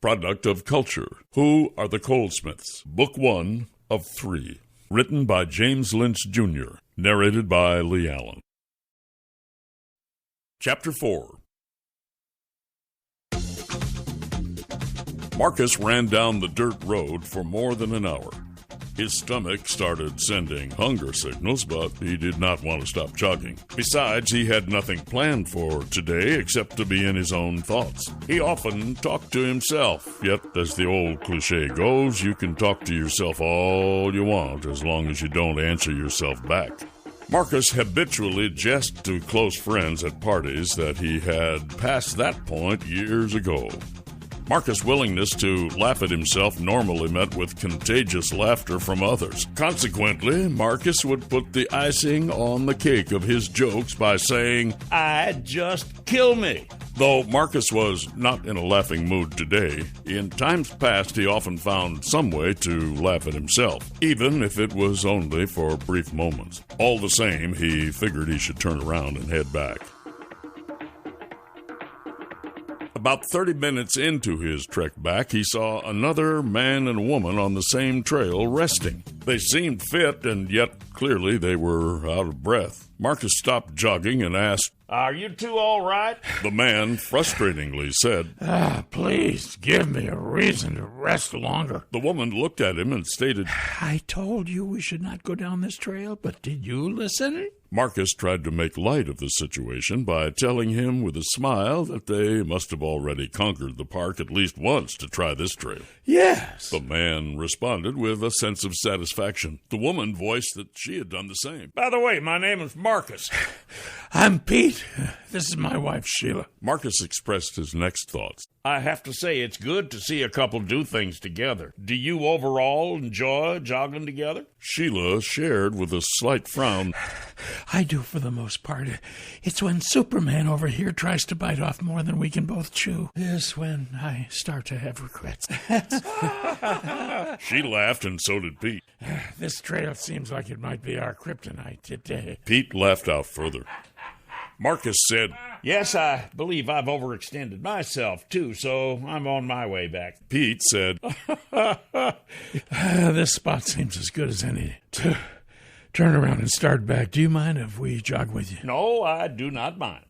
product of culture. Who are the Colesmiths? Book 1 of 3. Written by James Lynch, Jr. Narrated by Lee Allen. Chapter 4. Marcus ran down the dirt road for more than an hour. His stomach started sending hunger signals, but he did not want to stop jogging. Besides, he had nothing planned for today except to be in his own thoughts. He often talked to himself, yet, as the old cliche goes, you can talk to yourself all you want as long as you don't answer yourself back. Marcus habitually jested to close friends at parties that he had passed that point years ago. Marcus' willingness to laugh at himself normally met with contagious laughter from others. Consequently, Marcus would put the icing on the cake of his jokes by saying, "I'd just kill me." Though Marcus was not in a laughing mood today, in times past he often found some way to laugh at himself, even if it was only for brief moments. All the same, he figured he should turn around and head back. About 30 minutes into his trek back, he saw another man and woman on the same trail resting. They seemed fit, and yet clearly they were out of breath. Marcus stopped jogging and asked, "Are you two all right?" The man frustratingly said, Please give me a reason to rest longer." The woman looked at him and stated, "I told you we should not go down this trail, but did you listen?" Marcus tried to make light of the situation by telling him with a smile that they must have already conquered the park at least once to try this trail. "Yes." The man responded with a sense of satisfaction. The woman voiced that she had done the same. "By the way, my name is Marcus." "I'm Pete. This is my wife, Sheila." Marcus expressed his next thoughts. "I have to say, it's good to see a couple do things together. Do you overall enjoy jogging together?" Sheila shared with a slight frown. "I do for the most part. It's when Superman over here tries to bite off more than we can both chew is when I start to have regrets." She laughed, and so did Pete. "This trail seems like it might be our kryptonite today." Pete laughed out further. Marcus said, "Yes, I believe I've overextended myself, too, so I'm on my way back." Pete said, "This spot seems as good as any to turn around and start back. Do you mind if we jog with you?" "No, I do not mind."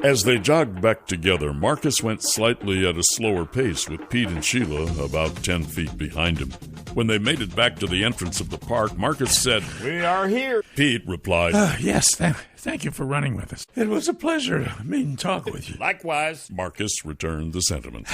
As they jogged back together, Marcus went slightly at a slower pace with Pete and Sheila about 10 feet behind him. When they made it back to the entrance of the park, Marcus said, "We are here." Pete replied, "Yes, thank you for running with us. It was a pleasure to meet and talk with you." "Likewise." Marcus returned the sentiment.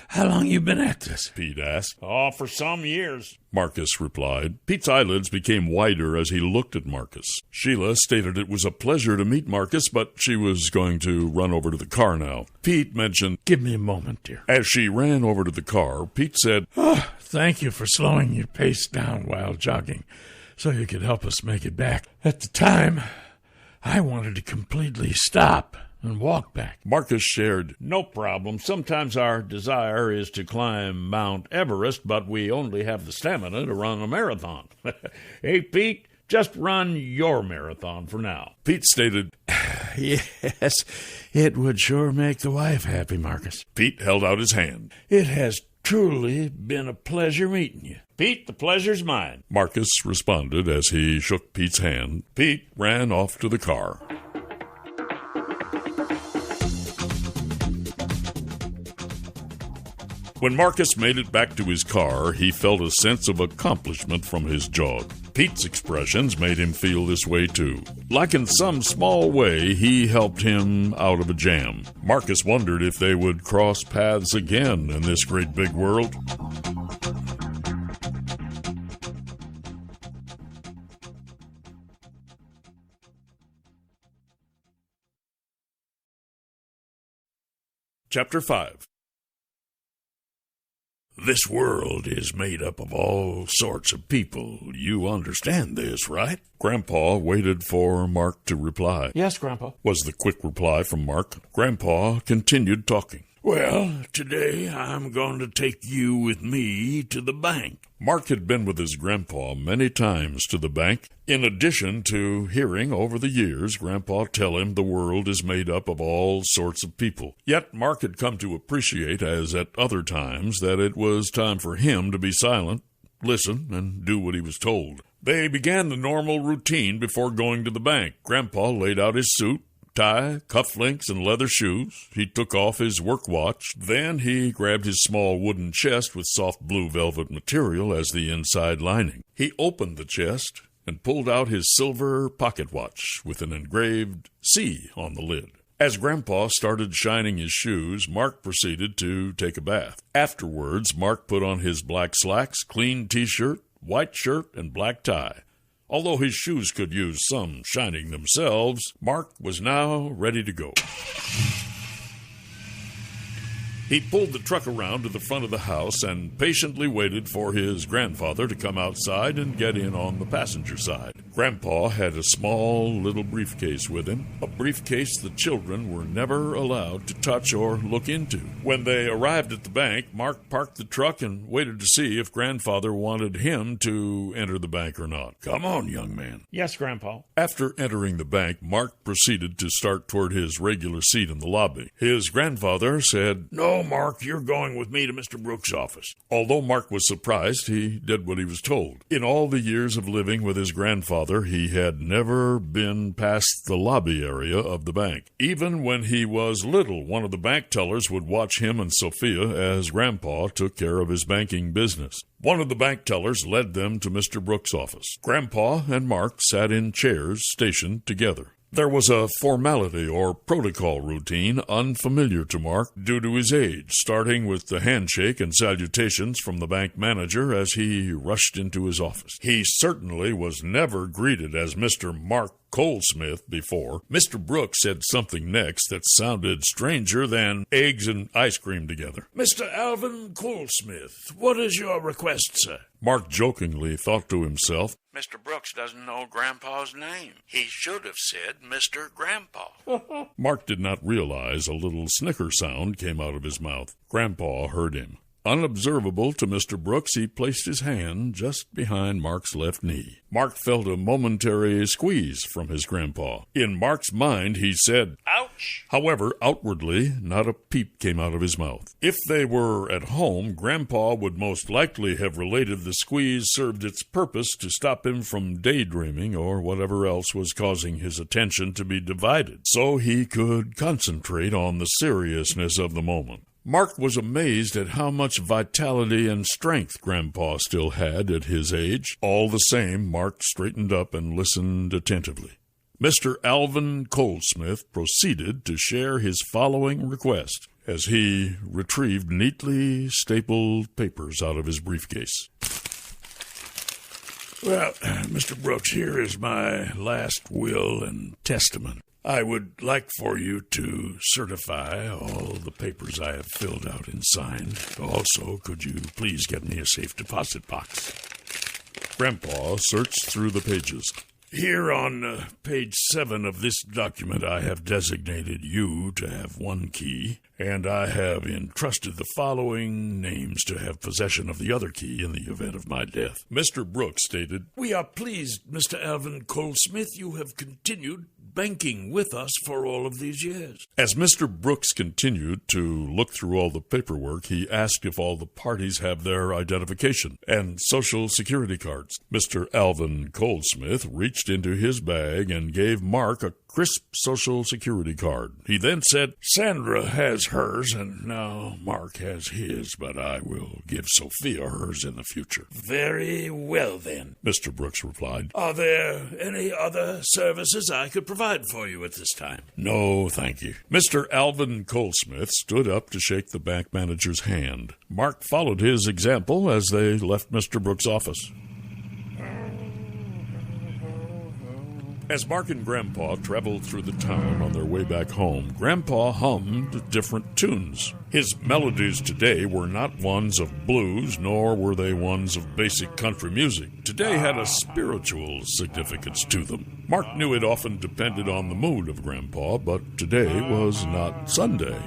"How long you been at this?" Pete asked. "Oh, for some years." Marcus replied. Pete's eyelids became wider as he looked at Marcus. Sheila stated it was a pleasure to meet Marcus, but she was going to run over to the car now. Pete mentioned, "Give me a moment, dear." As she ran over to the car, Pete said, "Thank you for slowing your pace down while jogging so you could help us make it back. At the time, I wanted to completely stop and walk back." Marcus shared, "No problem. Sometimes our desire is to climb Mount Everest, but we only have the stamina to run a marathon." "Hey, Pete, just run your marathon for now." Pete stated, "Yes, it would sure make the wife happy, Marcus." Pete held out his hand. "It has truly been a pleasure meeting you." "Pete, the pleasure's mine." Marcus responded as he shook Pete's hand. Pete ran off to the car. When Marcus made it back to his car, he felt a sense of accomplishment from his jog. Pete's expressions made him feel this way too. Like in some small way, he helped him out of a jam. Marcus wondered if they would cross paths again in this great big world. Chapter 5. This world is made up of all sorts of people. You understand this, right? Grandpa waited for Mark to reply. "Yes, Grandpa." Was the quick reply from Mark. Grandpa continued talking. Well, today I'm going to take you with me to the bank. Mark had been with his grandpa many times to the bank, in addition to hearing over the years Grandpa tell him the world is made up of all sorts of people. Yet Mark had come to appreciate, as at other times, that it was time for him to be silent, listen, and do what he was told. They began the normal routine before going to the bank. Grandpa laid out his suit, tie, cufflinks, and leather shoes. He took off his work watch. Then he grabbed his small wooden chest with soft blue velvet material as the inside lining. He opened the chest and pulled out his silver pocket watch with an engraved C on the lid. As Grandpa started shining his shoes, Mark proceeded to take a bath. Afterwards, Mark put on his black slacks, clean T-shirt, white shirt, and black tie. Although his shoes could use some shining themselves, Mark was now ready to go. He pulled the truck around to the front of the house and patiently waited for his grandfather to come outside and get in on the passenger side. Grandpa had a small little briefcase with him, a briefcase the children were never allowed to touch or look into. When they arrived at the bank, Mark parked the truck and waited to see if Grandfather wanted him to enter the bank or not. "Come on, young man." Yes, Grandpa. After entering the bank, Mark proceeded to start toward his regular seat in the lobby. His grandfather said, "No, Mark, you're going with me to Mr. Brooks' office." Although Mark was surprised, he did what he was told. In all the years of living with his grandfather, he had never been past the lobby area of the bank. Even when he was little, one of the bank tellers would watch him and Sophia as Grandpa took care of his banking business. One of the bank tellers led them to Mr. Brooks' office. Grandpa and Mark sat in chairs stationed together. There was a formality or protocol routine unfamiliar to Mark due to his age, starting with the handshake and salutations from the bank manager as he rushed into his office. He certainly was never greeted as Mr. Mark Colesmith before. Mr. Brooks said something next that sounded stranger than eggs and ice cream together. "Mr. Alvin Colesmith, what is your request, sir?" Mark jokingly thought to himself, "Mr. Brooks doesn't know Grandpa's name. He should have said Mr. Grandpa." Mark did not realize a little snicker sound came out of his mouth. Grandpa heard him. Unobservable to Mr. Brooks, he placed his hand just behind Mark's left knee. Mark felt a momentary squeeze from his grandpa. In Mark's mind, he said, "Ouch!" However, outwardly, not a peep came out of his mouth. If they were at home, Grandpa would most likely have related the squeeze served its purpose to stop him from daydreaming or whatever else was causing his attention to be divided, so he could concentrate on the seriousness of the moment. Mark was amazed at how much vitality and strength Grandpa still had at his age. All the same, Mark straightened up and listened attentively. Mr. Alvin Colesmith proceeded to share his following request as he retrieved neatly stapled papers out of his briefcase. "Well, Mr. Brooks, here is my last will and testament. I would like for you to certify all the papers I have filled out and signed. Also, could you please get me a safe deposit box?" Grandpa searched through the pages. "Here on page 7 of this document, I have designated you to have one key, and I have entrusted the following names to have possession of the other key in the event of my death." Mr. Brooks stated, "We are pleased, Mr. Alvin Colesmith, you have continued banking with us for all of these years." As Mr. Brooks continued to look through all the paperwork, he asked if all the parties have their identification and social security cards. Mr. Alvin Colesmith reached into his bag and gave Mark a crisp social security card. He then said, "Sandra has hers, and now Mark has his, but I will give Sophia hers in the future." "Very well, then," Mr. Brooks replied. "Are there any other services I could provide for you at this time?" "No, thank you." Mr. Alvin Colesmith stood up to shake the bank manager's hand. Mark followed his example as they left Mr. Brooks' office. As Mark and Grandpa traveled through the town on their way back home, Grandpa hummed different tunes. His melodies today were not ones of blues, nor were they ones of basic country music. Today had a spiritual significance to them. Mark knew it often depended on the mood of Grandpa, but today was not Sunday.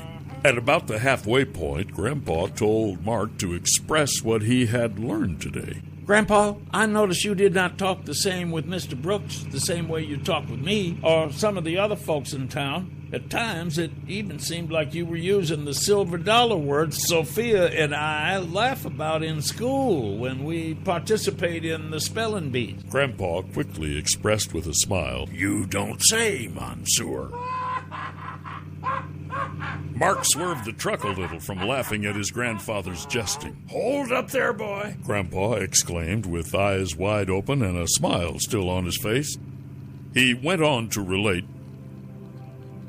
At about the halfway point, Grandpa told Mark to express what he had learned today. Grandpa, I noticed you did not talk the same with Mr. Brooks, the same way you talk with me, or some of the other folks in town. At times, it even seemed like you were using the silver dollar words Sophia and I laugh about in school when we participate in the spelling bees. Grandpa quickly expressed with a smile, "You don't say, Monsieur." Mark swerved the truck a little from laughing at his grandfather's jesting. "Hold up there, boy." Grandpa exclaimed with eyes wide open and a smile still on his face. He went on to relate,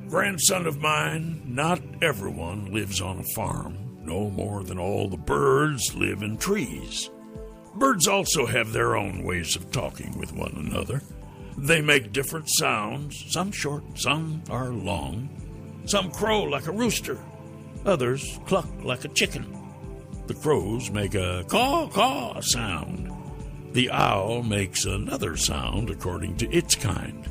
"Grandson of mine, not everyone lives on a farm, no more than all the birds live in trees. Birds also have their own ways of talking with one another. They make different sounds, some short, some are long. Some crow like a rooster, others cluck like a chicken. The crows make a caw-caw sound. The owl makes another sound according to its kind.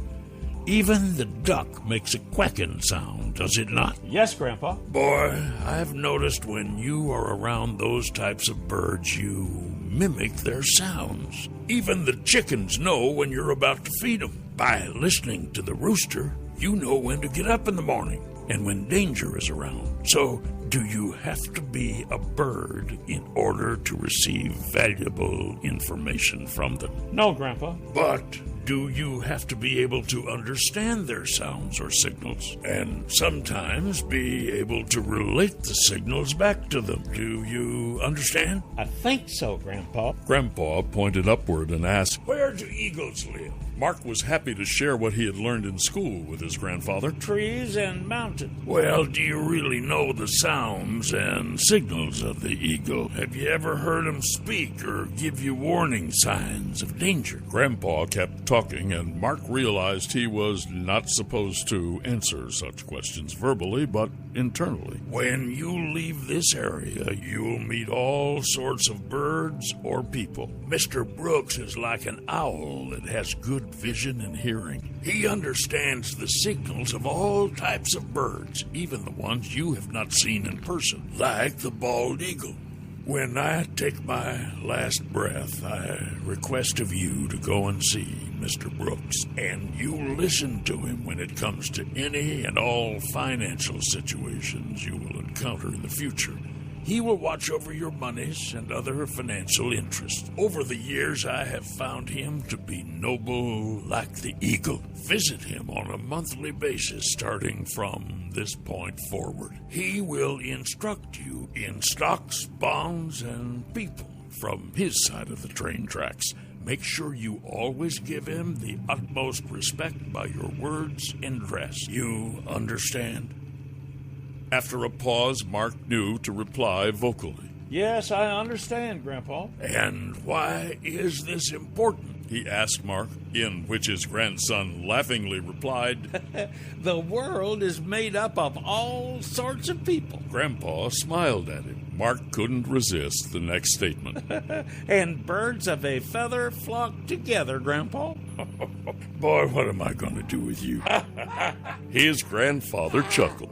Even the duck makes a quacking sound, does it not?" Yes, Grandpa. "Boy, I've noticed when you are around those types of birds, you mimic their sounds. Even the chickens know when you're about to feed them. By listening to the rooster, you know when to get up in the morning and when danger is around. So, do you have to be a bird in order to receive valuable information from them?" No, Grandpa. "But do you have to be able to understand their sounds or signals, and sometimes be able to relate the signals back to them? Do you understand?" I think so, Grandpa. Grandpa pointed upward and asked, "Where do eagles live?" Mark was happy to share what he had learned in school with his grandfather. Trees and mountains. "Well, do you really know the sounds and signals of the eagle? Have you ever heard him speak or give you warning signs of danger?" Grandpa kept talking, and Mark realized he was not supposed to answer such questions verbally, but internally. "When you leave this area, you'll meet all sorts of birds or people. Mr. Brooks is like an owl that has good vision and hearing. He understands the signals of all types of birds, even the ones you have not seen in person, like the bald eagle. When I take my last breath, I request of you to go and see Mr. Brooks, and you listen to him when it comes to any and all financial situations you will encounter in the future. He will watch over your monies and other financial interests. Over the years, I have found him to be noble like the eagle. Visit him on a monthly basis starting from this point forward. He will instruct you in stocks, bonds, and people from his side of the train tracks. Make sure you always give him the utmost respect by your words and dress. You understand?" After a pause, Mark knew to reply vocally. Yes, I understand, Grandpa. "And why is this important?" he asked Mark, in which his grandson laughingly replied, The world is made up of all sorts of people. Grandpa smiled at him. Mark couldn't resist the next statement. And birds of a feather flock together, Grandpa. Boy, what am I going to do with you? His grandfather chuckled.